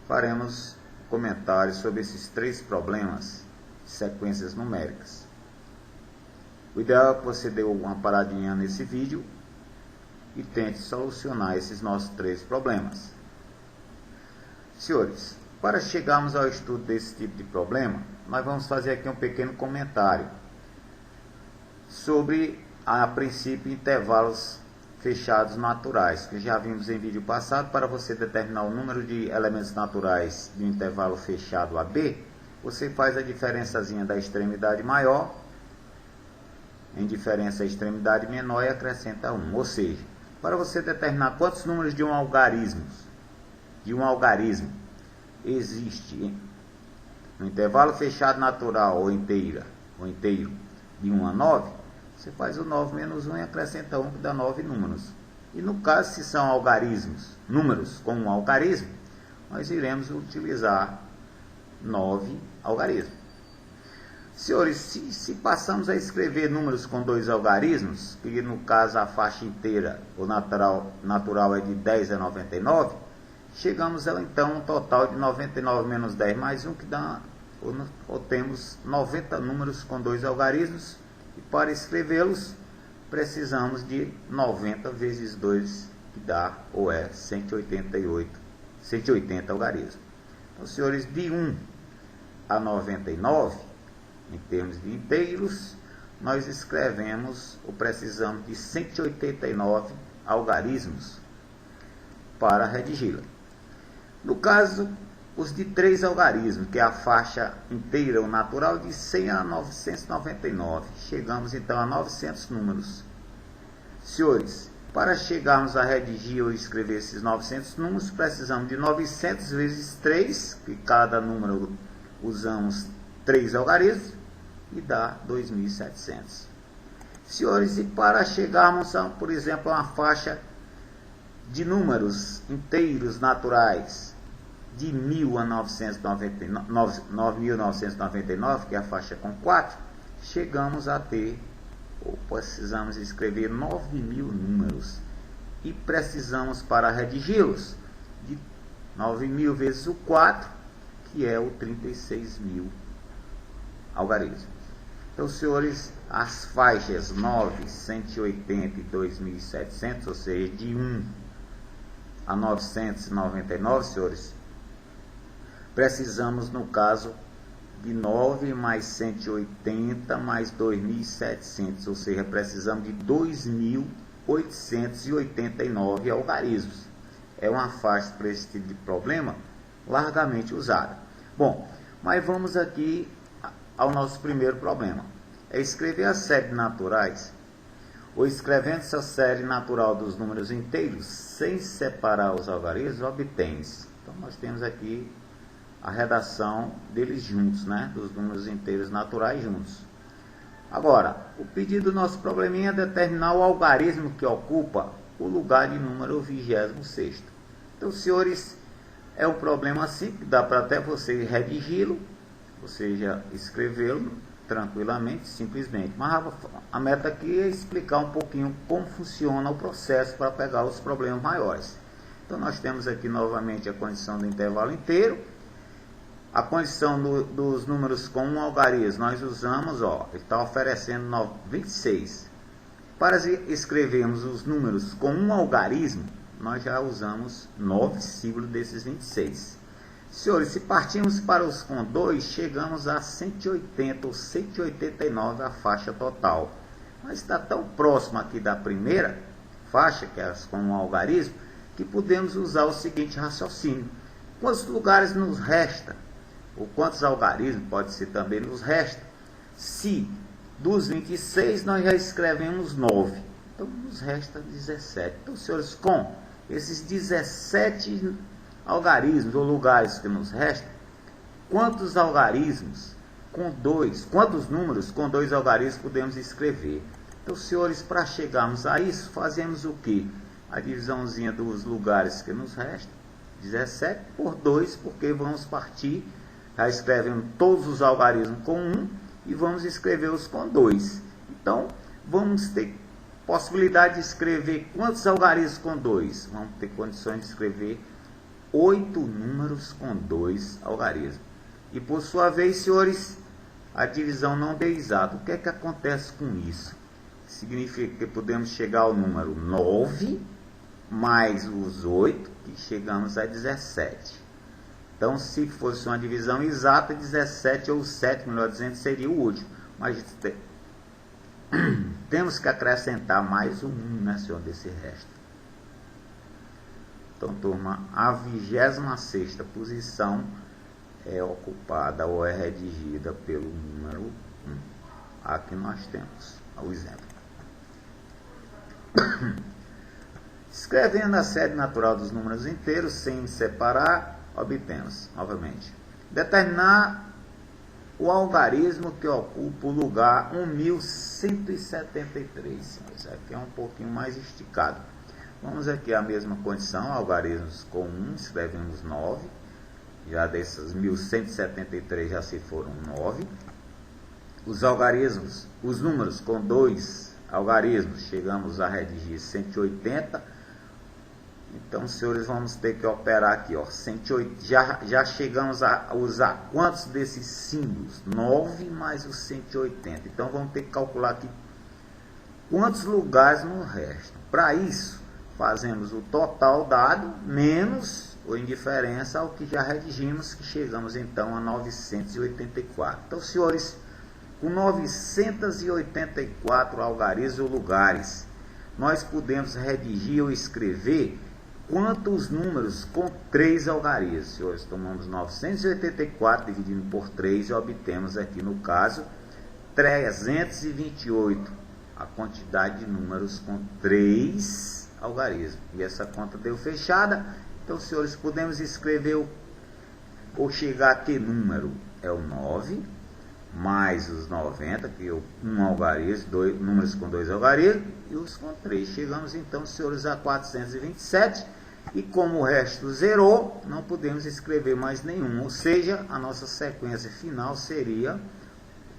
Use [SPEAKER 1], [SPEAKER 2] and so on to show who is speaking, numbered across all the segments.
[SPEAKER 1] faremos comentários sobre esses 3 problemas de sequências numéricas. O ideal é que você dê uma paradinha nesse vídeo e tente solucionar esses nossos 3 problemas. Senhores, para chegarmos ao estudo desse tipo de problema, nós vamos fazer aqui um pequeno comentário sobre, a princípio, intervalos fechados naturais, que já vimos em vídeo passado. Para você determinar o número de elementos naturais de um intervalo fechado AB, você faz a diferençazinha da extremidade maior em diferença à extremidade menor e acrescenta 1. Ou seja, para você determinar quantos números de um algarismo existe no intervalo fechado natural ou inteiro de 1 a 9, você faz o 9 menos 1 e acrescenta 1, que dá 9 números. E no caso, se são números com um algarismo, nós iremos utilizar 9 algarismos. Senhores, se passamos a escrever números com 2 algarismos, que no caso a faixa inteira, o natural é de 10 a 99, chegamos então a um total de 99 menos 10 mais 1, que dá, ou temos 90 números com 2 algarismos, e para escrevê-los precisamos de 90 vezes 2, que dá, ou é, 180 algarismos. Então, senhores, de 1 a 99, em termos de inteiros, nós escrevemos ou precisamos de 189 algarismos para redigi-la. No caso, os de 3 algarismos, que é a faixa inteira, o natural, de 100 a 999. Chegamos então a 900 números. Senhores, para chegarmos a redigir ou escrever esses 900 números, precisamos de 900 vezes 3, que cada número usamos 3 algarismos, e dá 2.700. Senhores, e para chegarmos a, por exemplo, a uma faixa de números inteiros naturais de 1.000 a 9.999, que é a faixa com 4, chegamos a ter, ou precisamos escrever 9.000 números, e precisamos, para redigi-los, de 9.000 vezes o 4, que é o 36.000 algarismos. Então, senhores, as faixas 9, 180 e 2.700, ou seja, de 1 a 999, senhores, precisamos, no caso, de 9 mais 180 mais 2.700, ou seja, precisamos de 2.889 algarismos. É uma faixa para esse tipo de problema largamente usada. Bom, mas vamos aqui ao nosso primeiro problema. É escrever a série de naturais, ou escrevendo essa série natural dos números inteiros, sem separar os algarismos, obtém-se. Então, nós temos aqui a redação deles juntos, né? Dos números inteiros naturais juntos. Agora, o pedido do nosso probleminha é determinar o algarismo que ocupa o lugar de número 26º. Então, senhores, é um problema assim, que dá para até você redigi-lo, ou seja, escrevê-lo tranquilamente, simplesmente. Mas a meta aqui é explicar um pouquinho como funciona o processo para pegar os problemas maiores. Então, nós temos aqui novamente a condição do intervalo inteiro. A condição dos números com um algarismo, nós usamos, ele está oferecendo 26. Para escrevermos os números com um algarismo, nós já usamos 9 símbolos desses 26. Senhores, se partirmos para os com 2, chegamos a 180 ou 189 a faixa total. Mas está tão próximo aqui da primeira faixa, que é as com um algarismo, que podemos usar o seguinte raciocínio. Quantos lugares nos resta? Ou quantos algarismos, pode ser também, nos resta? Se dos 26 nós já escrevemos 9. Então nos resta 17. Então, senhores, com esses 17 algarismos ou lugares que nos restam, quantos algarismos com 2, quantos números com 2 algarismos podemos escrever? Então, senhores, para chegarmos a isso, fazemos o que? A divisãozinha dos lugares que nos restam, 17 por 2, porque vamos partir, já escrevemos todos os algarismos com 1 e vamos escrevê-los com 2. Então, vamos ter possibilidade de escrever quantos algarismos com 2? Vamos ter condições de escrever 8 números com 2 algarismos. E por sua vez, senhores, a divisão não deu exato. O que é que acontece com isso? Significa que podemos chegar ao número 9 mais os 8, que chegamos a 17. Então, se fosse uma divisão exata, 17 ou 7, melhor dizendo, seria o último. Mas temos que acrescentar mais um 1, né, senhor, desse resto. Então, turma, a 26ª posição é ocupada ou é redigida pelo número 1. Aqui nós temos o exemplo. Escrevendo a série natural dos números inteiros sem separar, obtemos, novamente, determinar o algarismo que ocupa o lugar 1173. Isso aqui é um pouquinho mais esticado. Vamos aqui à mesma condição, algarismos com 1, escrevemos 9. Já desses 1173 já se foram 9. Os algarismos, os números com 2 algarismos, chegamos a redigir 180. Então, senhores, vamos ter que operar aqui, ó, 108, já chegamos a usar quantos desses símbolos? 9 mais os 180. Então, vamos ter que calcular aqui quantos lugares nos restam. Para isso, fazemos o total dado menos ou indiferença ao que já redigimos, que chegamos então a 984. Então, senhores, com 984 algarismos ou lugares, nós podemos redigir ou escrever quantos números com 3 algarismos. Senhores, tomamos 984 dividindo por 3 e obtemos aqui, no caso, 328, a quantidade de números com 3 algarismos. E essa conta deu fechada. Então, senhores, podemos escrever ou chegar a que número? É o 9, mais os 90, que é um algarismo, números com 2 algarismos, e os com 3. Chegamos, então, senhores, a 427. E como o resto zerou, não podemos escrever mais nenhum. Ou seja, a nossa sequência final seria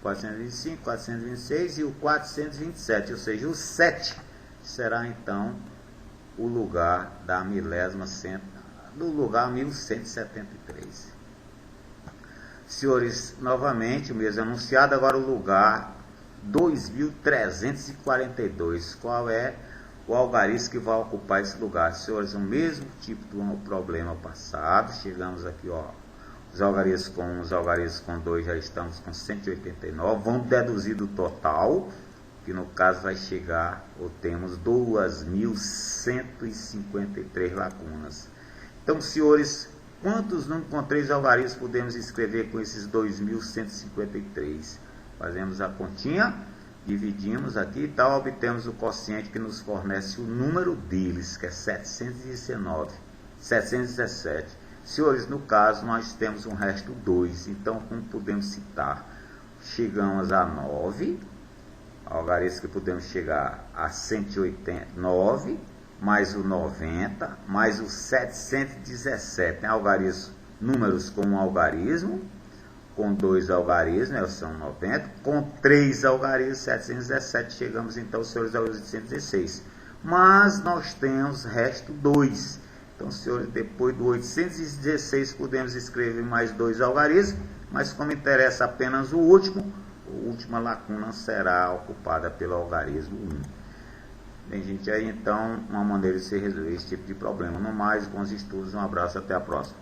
[SPEAKER 1] 425, 426 e o 427. Ou seja, o 7 será, então, o lugar da milésima do lugar 1173. Senhores, novamente, o mesmo anunciado, agora o lugar 2342. Qual é o algarismo que vai ocupar esse lugar? Senhores, o mesmo tipo do problema passado. Chegamos aqui, ó, os algarismos com 1, os algarismos com 2, já estamos com 189. Vamos deduzir do total, que no caso vai chegar, ou temos 2153 lacunas. Então, senhores, quantos números com 3 algarismos podemos escrever com esses 2153? Fazemos a continha, dividimos aqui e tal, obtemos o quociente que nos fornece o número deles, que é 717. Senhores, no caso, nós temos um resto 2. Então, como podemos citar? Chegamos a 9, algarismo que podemos chegar a 189, mais o 90, mais o 717, né? Algarismo, números com um algarismo, com 2 algarismos, são 90, com 3 algarismos, 717, chegamos então, senhores, aos 816. Mas nós temos resto 2. Então, senhores, depois do 816, podemos escrever mais 2 algarismos, mas como interessa apenas o último, a última lacuna será ocupada pelo algarismo 1. Bem, gente, aí então uma maneira de se resolver esse tipo de problema. No mais, bons estudos, um abraço, até a próxima.